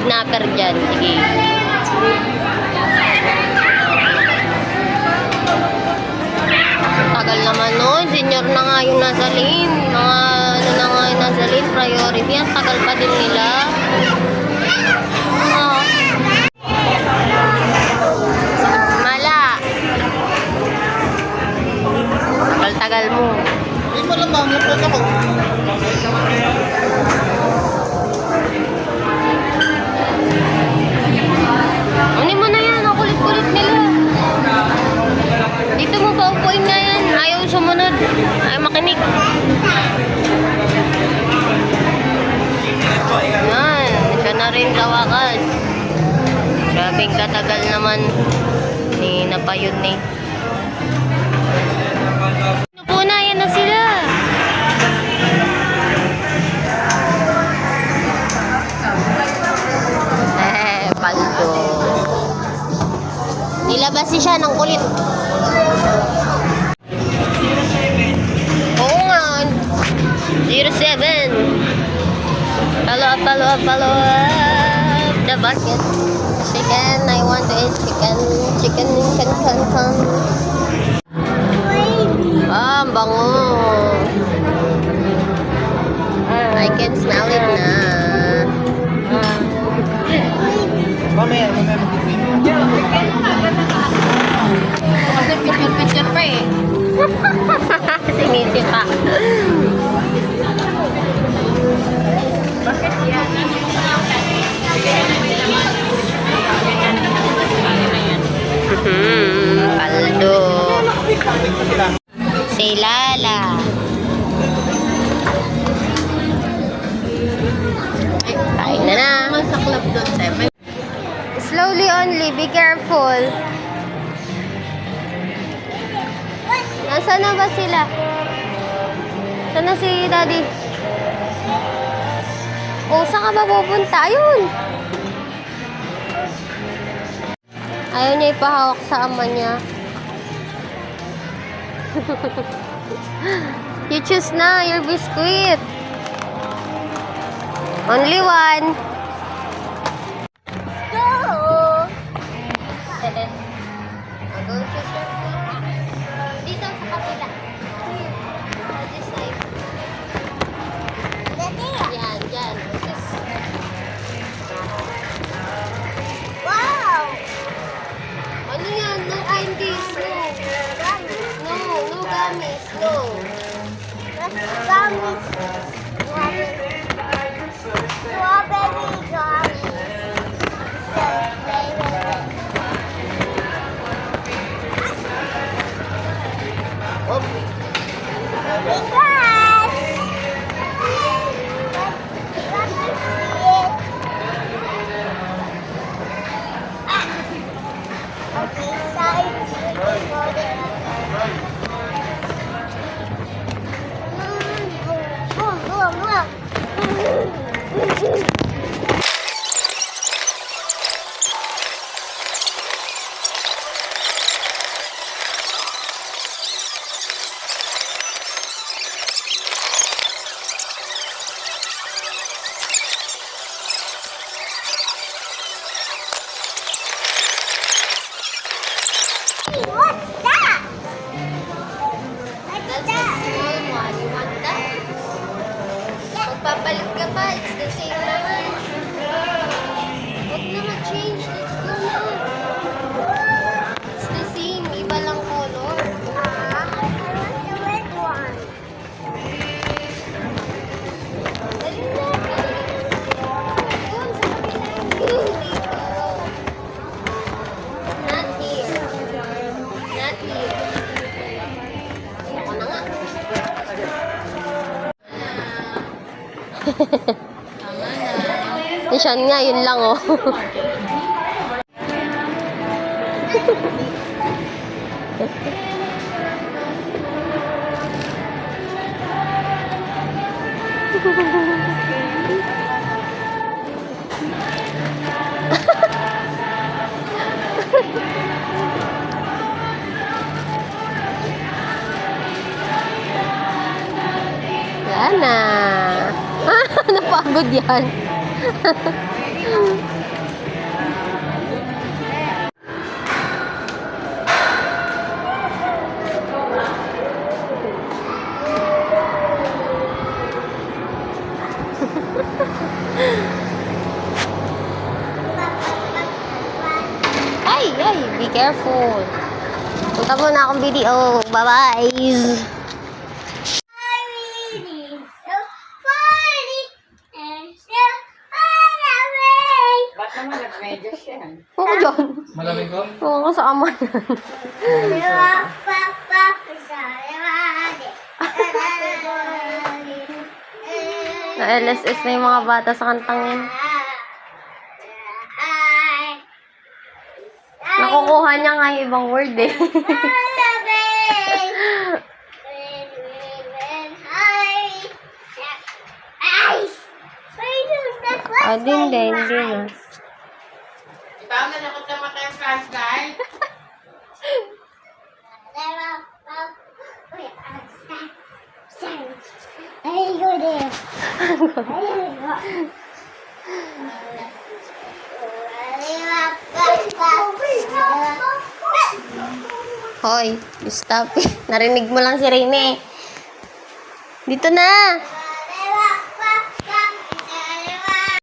kidnapper dyan. Sige. Tagal naman nun. Senior na nga yung nasa lane. Mga ano na nga yung nasa lane. Priority. Ang tagal pa din nila. Mala. Tagal mo. Hindi mo lang mamapag ako. Ano mo na yan? Ang kulit-kulit nila. Dito mo pa upuin nga yan. Ayaw sumunod. Ayaw makinig. Yan. Siya na rin kawakas. Grabing katagal naman. Ni napayod ni. Punayan na sila. Paldo. Nilabas siya ng kulit. Oo nga. 07. Follow up the bucket. Chicken. I want to eat chicken. Chicken can. Ah, ang bango. I can smell it na. Mamaya mag-between. Kasi picture pa eh. Sinisi pa. Bakit yan? Paldo. Si Lala. Kain na na. Masaklap doon, Tepe. Slowly only, be careful. Nasaan na ba sila? Saan na si Daddy? O, saan ka ba pupunta? Ayun! Ayaw niya ipahawak sa ama niya. You choose na your biscuit. Only one. Dito sa kapila. This side. Yan, dyan. Wow! Ano yan? No candies. No. No gummies. No. Gummies. Strawberry gummies. What's that? What's That's a that? small one. You want that? Magpapalit ka pa. It's the same naman. Huwag na mag-change. Let's go na. It's the same. Iba lang color. I want the red one. Dali na. Doon sa kabilang. Dito. Not here. Not here. Ako na nga. Siyan nga, yun lang oh. Yan na. Napagod yan. Careful. Punta po na akong video. Bye-bye. Ba't naman nag-medyas yan? Oo, John. Malamig ko? Oo, kasama yan. Na-LSS na yung mga bata sa kantang yan. Nakukuha niya nga yung ibang word eh. Hindi na. Ikaw na nakot na matay ang France, guys. I go there. Hoy, stop. Narinig mo lang si Rene. Dito na.